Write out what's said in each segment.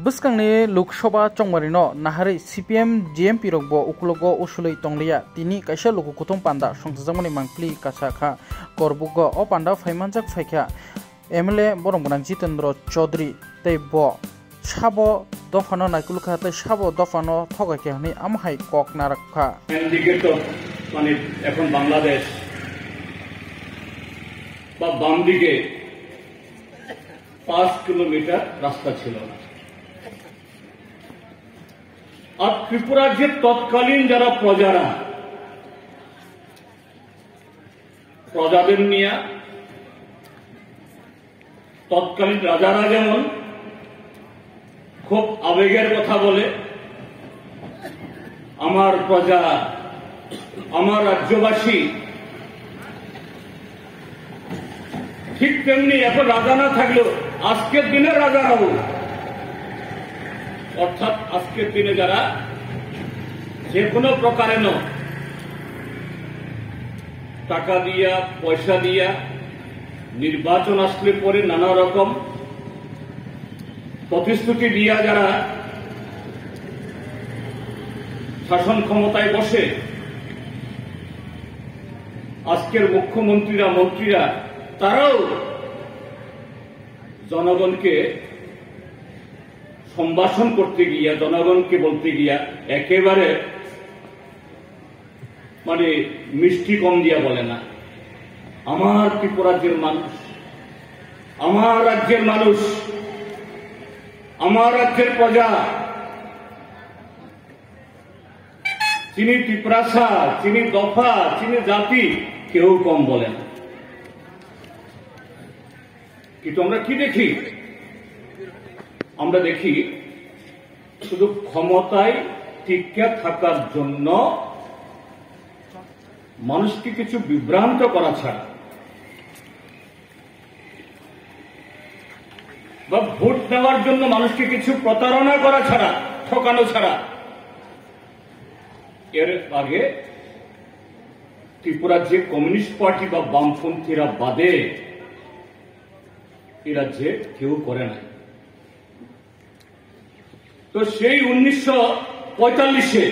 Buskangni Loksoba Chongmarino Nahari CPM GMP Rogbo Ukulogo Usulei Tonglia Tini Kaisa Loku Kutung Panda Songtjamani Mangpli Kasakha Korbugo O Panda Phaimanjak Phaikha MLA Boronggonang Jitendra Chaudhary tei bo Sabo Dofano Naikulkha tei Sabo Dofano Thogakhe hini amhai kok narakha এদিকে তো মানে এখন বাংলাদেশ বা বাম দিকে 5 kilometre রাস্তা ছিল না। আর ত্রিপুরার যে তৎকালীন যারা প্রজাদের নিয়ে তৎকালীন রাজারা যেমন খুব আবেগের কথা বলে, আমার প্রজা আমার রাজ্যবাসী, ঠিক তেমনি এখন রাজা না থাকলেও আজকের দিনে রাজারাও, অর্থাৎ আজকের দিনে যারা যে কোনো প্রকারে টাকা দিয়া পয়সা দিয়া নির্বাচন আসলে পরে নানা রকম প্রতিশ্রুতি দিয়া যারা শাসন ক্ষমতায় বসে, আজকের মুখ্যমন্ত্রীরা মন্ত্রীরা তারাও জনগণকে সম্ভাষণ করতে গিয়া, জনগণকে বলতে গিয়া একেবারে মানে মিষ্টি কম দিয়া বলে না, আমার ত্রিপুরাজ্যের মানুষ, আমার রাজ্যের মানুষ, আমার রাজ্যের প্রজা, চিনি ত্রিপুরাসা, চিনি দফা, চিনি জাতি, কেউ কম বলে না। কিন্তু আমরা কি দেখি? আমরা দেখি শুধু ক্ষমতায় টিকে থাকার জন্য মানুষকে কিছু বিভ্রান্ত করা ছাড়া বা ভোট নেওয়ার জন্য মানুষকে কিছু প্রতারণা করা ছাড়া, ঠকানো ছাড়া এর আগে ত্রিপুরার যে কমিউনিস্ট পার্টি বা বামপন্থীরা বাদে এ রাজ্যে কেউ করে না। তো সেই 1945-এ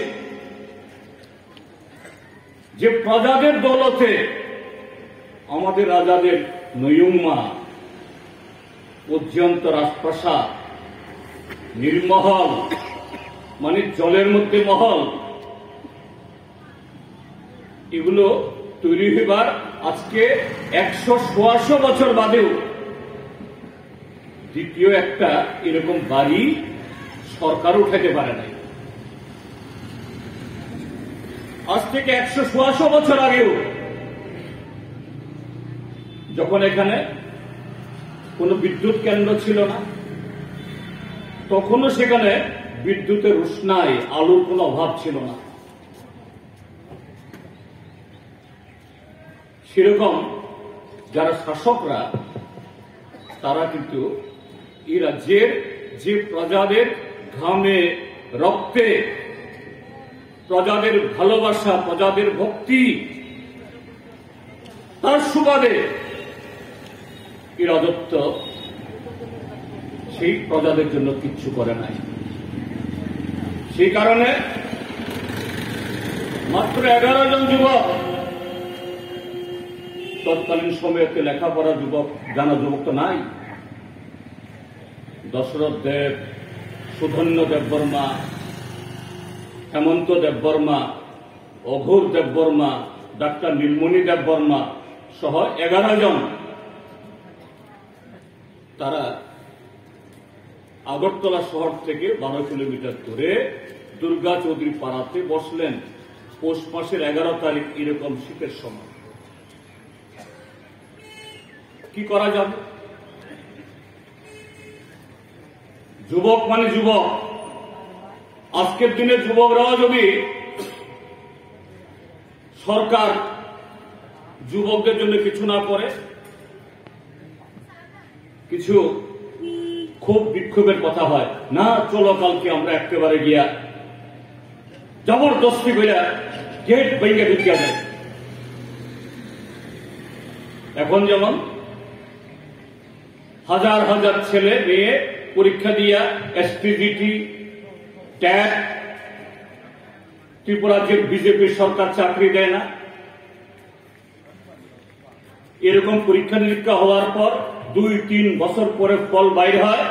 যে প্রজাদের দৌলতে আমাদের রাজাদের নয়ুম্মা, পর্যন্ত রাজপ্রাসাদ, নীলমহল মানে জলের মধ্যে মহল, এগুলো তৈরি হইবার আজকে 100-150 বছর বাদেও দ্বিতীয় একটা এরকম বাড়ি সরকার উঠাতে পারে নাই। আজ থেকে 100-150 বছর আগেও যখন এখানে কোন বিদ্যুৎ কেন্দ্র ছিল না, তখনও সেখানে বিদ্যুতের উষ্ণায় আলোর কোনো অভাব ছিল না। সেরকম যারা শাসকরা তারা কিন্তু এই রাজ্যের যে প্রজাদের ঘামে রক্তে, প্রজাদের ভালোবাসা, প্রজাদের ভক্তি, তার সুবাদে এই রাজত্ব সেই প্রজাদের জন্য কিচ্ছু করে নাই। সেই কারণে মাত্র 11 জন যুবক, তৎকালীন সময়েতে লেখাপড়া যুবক, জানা যুবক তো নাই, দশরথ দেব, সুধন্য দেববর্মা, হেমন্ত দেববর্মা, অঘোর দেববর্মা, ডাক্তার নীলমণি দেববর্মা সহ 11 জন, তারা আগরতলা শহর থেকে 12 কিলোমিটার দূরে দুর্গা চৌধুরী পাড়াতে বসলেন পৌষ মাসের 11 তারিখ এরকম শীতের সময়। কি করা যাবে? যুবক মানে যুবক, আজকের দিনে যুবকরাও যদি সরকার যুবকদের জন্য কিছু না করে, কিছু খুব বিক্ষোভের কথা হয়, না চলো কালকে আমরা একেবারে গিয়া জবরদস্তি কইরা গেট ভেঙে ঢুকিয়া যায়। এখন যেমন হাজার হাজার ছেলে মেয়ে পরীক্ষা দিয়া এসটিজিটি, ট্যাট, ত্রিপুরা যে বিজেপি সরকার চাকরি দেয় না, এরকম পরীক্ষা নিরীক্ষা হওয়ার পর 2-3 বছর পরে ফল বাইর হয়।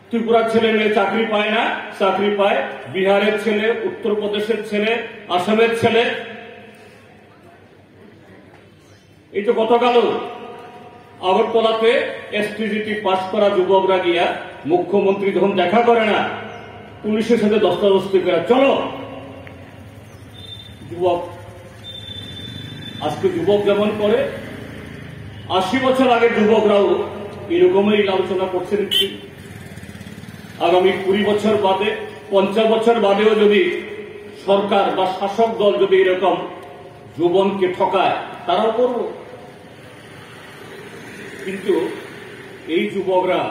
ত্রিপুরার ছেলে মেয়ে চাকরি পায় না, চাকরি পায় বিহারের ছেলে, উত্তরপ্রদেশের ছেলে, আসামের ছেলে। এই তো গতকাল আগরতলাতে এসটিজিটি পাস করা যুবকরা গিয়া মুখ্যমন্ত্রী যখন দেখা করে না, পুলিশের সাথে দস্তাদস্তি করে চলো। যুবক আজকে যুবক যেমন করে, 80 বছর আগে যুবকরাও এরকমই আলোচনা করছেন। আগামী 20 বছর বাদে, 50 বছর বাদেও যদি সরকার বা শাসক দল যদি এরকম যুবনকে ঠকায়, তারাও করব। কিন্তু এই যুবকরা,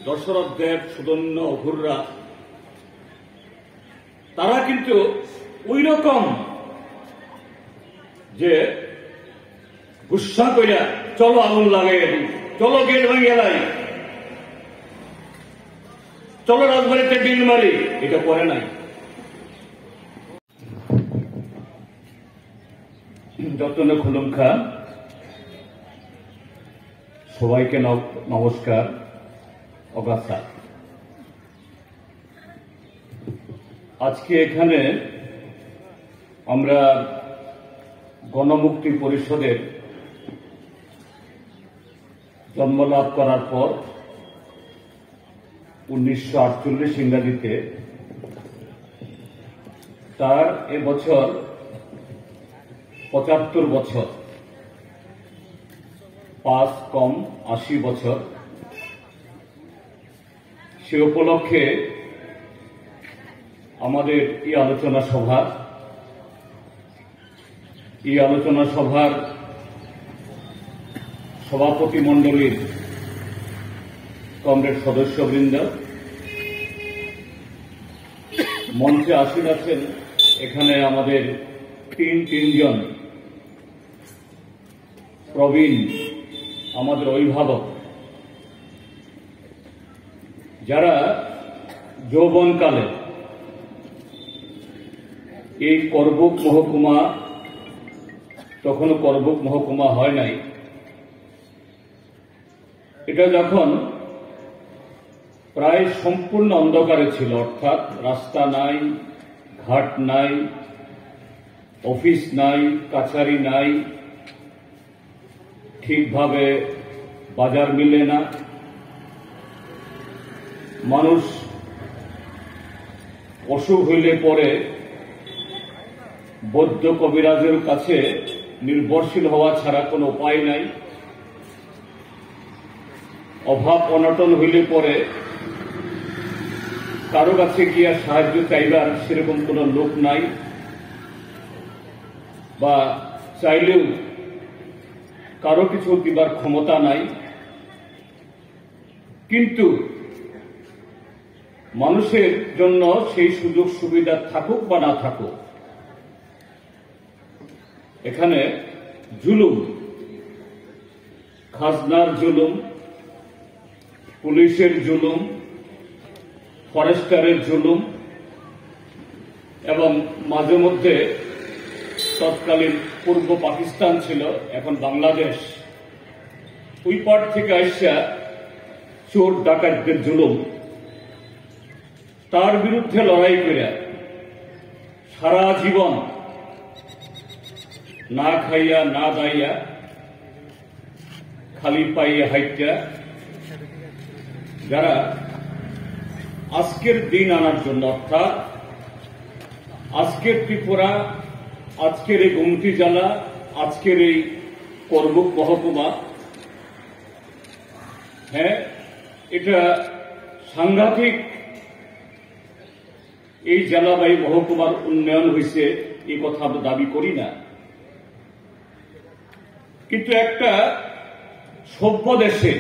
দশরথ দেব, সুদন্য, অঘুররা, তারা কিন্তু ওই রকম যে গুসা কইরা চলো আগুন লাগাইয়া দিই, চলো গেট ভাঙিয়া লাই, চলো রাজবাড়িতে ডিল মারি, এটা করে নাই। যত্ন খুলুম খান, সবাইকে নমস্কার। অগাছা, আজকে এখানে আমরা গণমুক্তি পরিষদের জন্মলাভ করার পর 1948 ইংরাজিতে, তার এবছর 75 বছর, 5 কম 80 বছর। সে উপলক্ষে আমাদের এই আলোচনা সভার সভাপতি মণ্ডলীর কমরেড সদস্যবৃন্দ, মঞ্চে আসীন আছেন এখানে আমাদের তিনজন প্রবীণ আমাদের অভিভাবক, যারা যৌবনকালে এই করবুক মহকুমা, তখনও করবুক মহকুমা হয় নাই, এটা যখন প্রায় সম্পূর্ণ অন্ধকারে ছিল, অর্থাৎ রাস্তা নাই, ঘাট নাই, অফিস নাই, কাছারি নাই, ঠিকভাবে বাজার মিলে না, মানুষ অসুখ হইলে পরে বৌদ্ধ কবিরাজের কাছে নির্ভরশীল হওয়া ছাড়া কোনো উপায় নাই, অভাব অনটন হইলে পরে কারো কাছে গিয়া সাহায্য চাইবার সেরকম কোনো লোক নাই, বা চাইলেও কারো কিছু দিবার ক্ষমতা নাই। কিন্তু মানুষের জন্য সেই সুযোগ সুবিধা থাকুক বা না থাকুক, এখানে জুলুম, খাজনার জুলুম, পুলিশের জুলুম, ফরেস্টারের জুলুম, এবং মাঝে মধ্যে তৎকালীন পূর্ব পাকিস্তান ছিল, এখন বাংলাদেশ, ওই পার থেকে আসা চোর ডাকাতদের জুলুম, তার বিরুদ্ধে লড়াই করে সারা জীবন না খাইয়া না দাইয়া খালি পাইয়া হাইটা যারা আজকের দিন আনার জন্য, অর্থাৎ আজকের ত্রিপুরা, আজকের এই গোমতী জেলা, আজকের এই করবুক মহকুমা, হ্যাঁ, এটা সাংঘাতিক। এই জেলা বা এই মহকুমার উন্নয়ন হয়েছে, এই কথা আমরা দাবি করি না, কিন্তু একটা সভ্য দেশে